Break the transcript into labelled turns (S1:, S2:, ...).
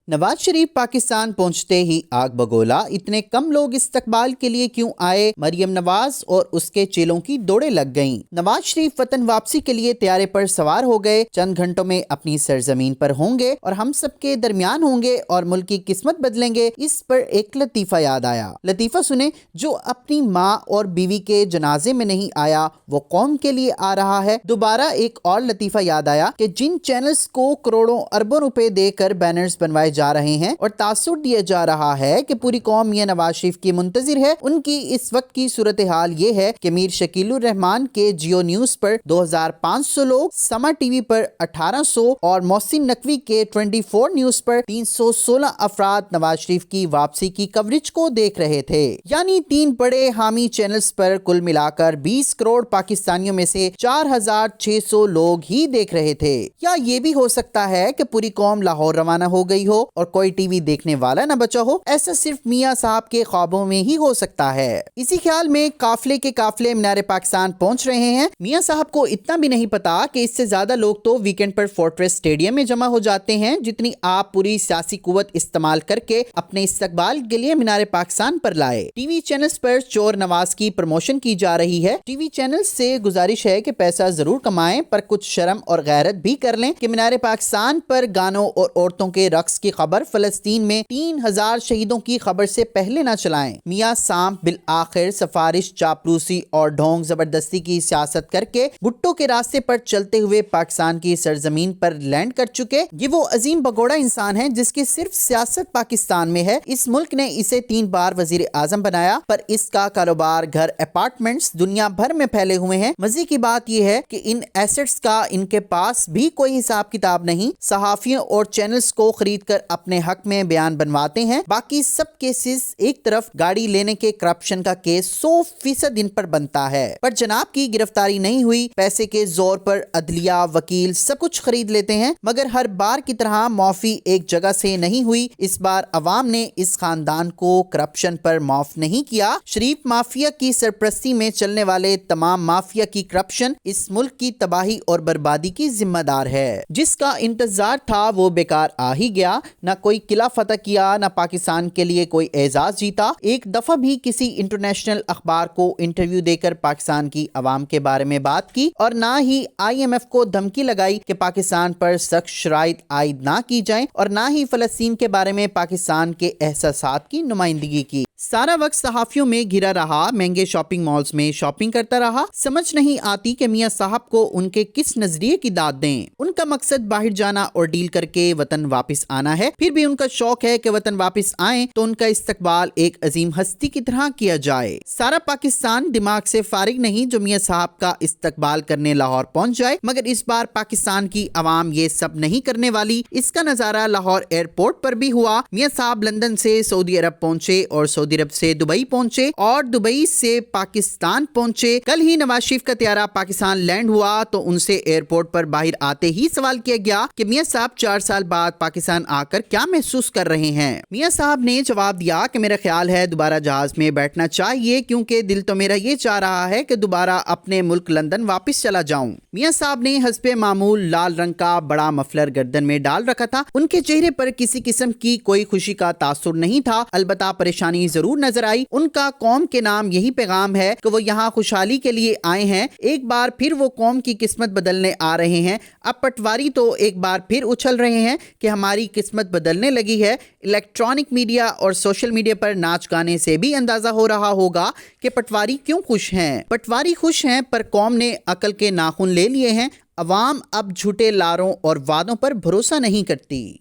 S1: नवाज शरीफ पाकिस्तान पहुंचते ही आग बगोला। इतने कम लोग इस्तकबाल के लिए क्यों आए? मरियम नवाज और उसके चेलों की दौड़े लग गईं। नवाज शरीफ वतन वापसी के लिए तैयारे पर सवार हो गए। चंद घंटों में अपनी सरजमीन पर होंगे और हम सब के दरमियान होंगे और मुल्क की किस्मत बदलेंगे। इस पर एक लतीफा याद आया। लतीफा सुने, जो अपनी माँ और बीवी के जनाजे में नहीं आया वो कौम के लिए आ रहा है। दोबारा एक और लतीफा याद आया कि जिन चैनल्स को करोड़ों अरबों रुपए देकर बैनर्स बनवाए जा रहे हैं और तासुर दिया जा रहा है कि पूरी कौम मियां नवाज शरीफ की मुंतजिर है, उनकी इस वक्त की सूरत हाल ये है कि मीर शकीलुर रहमान के जियो न्यूज पर 2500 लोग, समा टीवी पर 1800 और मोहसिन नकवी के 24 न्यूज पर 316 अफराद नवाज शरीफ की वापसी की कवरेज को देख रहे थे। यानी 3 बड़े हामी चैनल्स पर कुल मिलाकर 20 करोड़ पाकिस्तानियों में से 4600 लोग ही देख रहे थे। या ये भी हो सकता है कि पूरी कौम लाहौर रवाना हो गई हो और कोई टीवी देखने वाला न बचा हो। ऐसा सिर्फ मियां साहब के ख्वाबों में ही हो सकता है। इसी ख्याल में काफले के काफले मीनार पाकिस्तान पहुंच रहे हैं। मियां साहब को इतना भी नहीं पता कि इससे ज्यादा लोग तो वीकेंड पर फोर्ट्रेस स्टेडियम में जमा हो जाते हैं, जितनी आप पूरी सियासी कुव्वत इस्तेमाल करके अपने इस्तकबाल के लिए मीनार पाकिस्तान पर लाए। टीवी चैनल्स पर चोर नवाज की प्रमोशन की जा रही है। टीवी चैनल से गुजारिश है कि पैसा जरूर कमाएं, पर कुछ शर्म और गैरत भी कर लें कि मीनार पाकिस्तान पर गानों और औरतों के रक्स की खबर, फलस्तीन में 3000 शहीदों की खबर से पहले न चलाएं। मियां साहब बिल आखिर सफारिश, चापलूसी और ढोंग जबरदस्ती की सियासत करके भुट्टो के रास्ते पर चलते हुए पाकिस्तान की सरजमीन पर लैंड कर चुके। ये वो अजीम भगोड़ा इंसान है जिसकी सिर्फ सियासत पाकिस्तान में है। इस मुल्क ने इसे 3 बार वजीर आजम बनाया, पर इसका कारोबार, घर, अपार्टमेंट्स दुनिया भर में फैले हुए हैं। मजे की बात यह है कि इन एसेट्स का इनके पास भी कोई हिसाब किताब नहीं। सहाफियों और चैनल्स को खरीद कर अपने हक में बयान बनवाते हैं। बाकी सब केसेस एक तरफ, गाड़ी लेने के करप्शन का केस 100% इन पर बनता है, पर जनाब की गिरफ्तारी नहीं हुई। पैसे के जोर पर अदलिया, वकील सब कुछ खरीद लेते हैं, मगर हर बार की तरह माफी एक जगह से नहीं हुई। इस बार अवाम ने इस खानदान को करप्शन पर माफ नहीं किया। शरीफ माफिया की सरपरस्ती में चलने वाले तमाम माफिया की करप्शन इस मुल्क की तबाही और बर्बादी की जिम्मेदार है। जिसका इंतजार था वो बेकार आ ही गया। ना कोई किला फतह किया, ना पाकिस्तान के लिए कोई एजाज जीता। एक दफा भी किसी इंटरनेशनल अखबार को इंटरव्यू देकर पाकिस्तान की अवाम के बारे में बात की, और ना ही IMF को धमकी लगाई कि पाकिस्तान पर सख्त शराइत आयद ना की जाए, और ना ही फलस्तीन के बारे में पाकिस्तान के एहसासात की नुमाइंदगी की। सारा वक्त सहाफियों में घिरा रहा, महंगे शॉपिंग मॉल्स में शॉपिंग करता रहा। समझ नहीं आती कि मियां साहब को उनके किस नजरिए की दाद दें। उनका मकसद बाहर जाना और डील करके वतन वापस आना है। फिर भी उनका शौक है कि वतन वापस आए तो उनका इस्तकबाल एक अजीम हस्ती की तरह किया जाए। सारा पाकिस्तान दिमाग से फारिग नहीं जो मियां साहब का इस्तकबाल करने लाहौर पहुंच जाए, मगर इस बार पाकिस्तान की अवाम ये सब नहीं करने वाली। इसका नजारा लाहौर एयरपोर्ट पर भी हुआ। मियां साहब लंदन से सऊदी अरब पहुंचे और सऊदी अरब से दुबई पहुंचे और दुबई से पाकिस्तान पहुंचे। कल ही नवाज शरीफ का त्यारा पाकिस्तान लैंड हुआ तो उनसे एयरपोर्ट पर बाहर आते ही सवाल किया गया कि मियां साहब 4 साल बाद पाकिस्तान आकर क्या महसूस कर रहे हैं। मियां साहब ने जवाब दिया कि मेरा ख्याल है दोबारा जहाज में बैठना चाहिए, क्योंकि दिल तो मेरा ये चाह रहा है कि दोबारा अपने मुल्क लंदन वापस चला जाऊं। मियां साहब ने हस्बे मामूल लाल रंग का बड़ा मफलर गर्दन में डाल रखा था। उनके चेहरे पर किसी किस्म की कोई खुशी का तासुर नहीं था, अलबत्ता परेशानी जरूर नजर आई। उनका कौम के नाम यही पैगाम है कि वो यहाँ खुशहाली के लिए आए हैं। एक बार फिर वो कौम की किस्मत बदलने आ रहे हैं। अब पटवारी तो एक बार फिर उछल रहे हैं कि हमारी किस्मत बदलने लगी है। इलेक्ट्रॉनिक मीडिया और सोशल मीडिया पर नाच गाने से भी अंदाजा हो रहा होगा कि पटवारी क्यों खुश हैं। पटवारी खुश हैं, पर कौम ने अकल के नाखून ले लिए हैं। अवाम अब झूठे लारों और वादों पर भरोसा नहीं करती।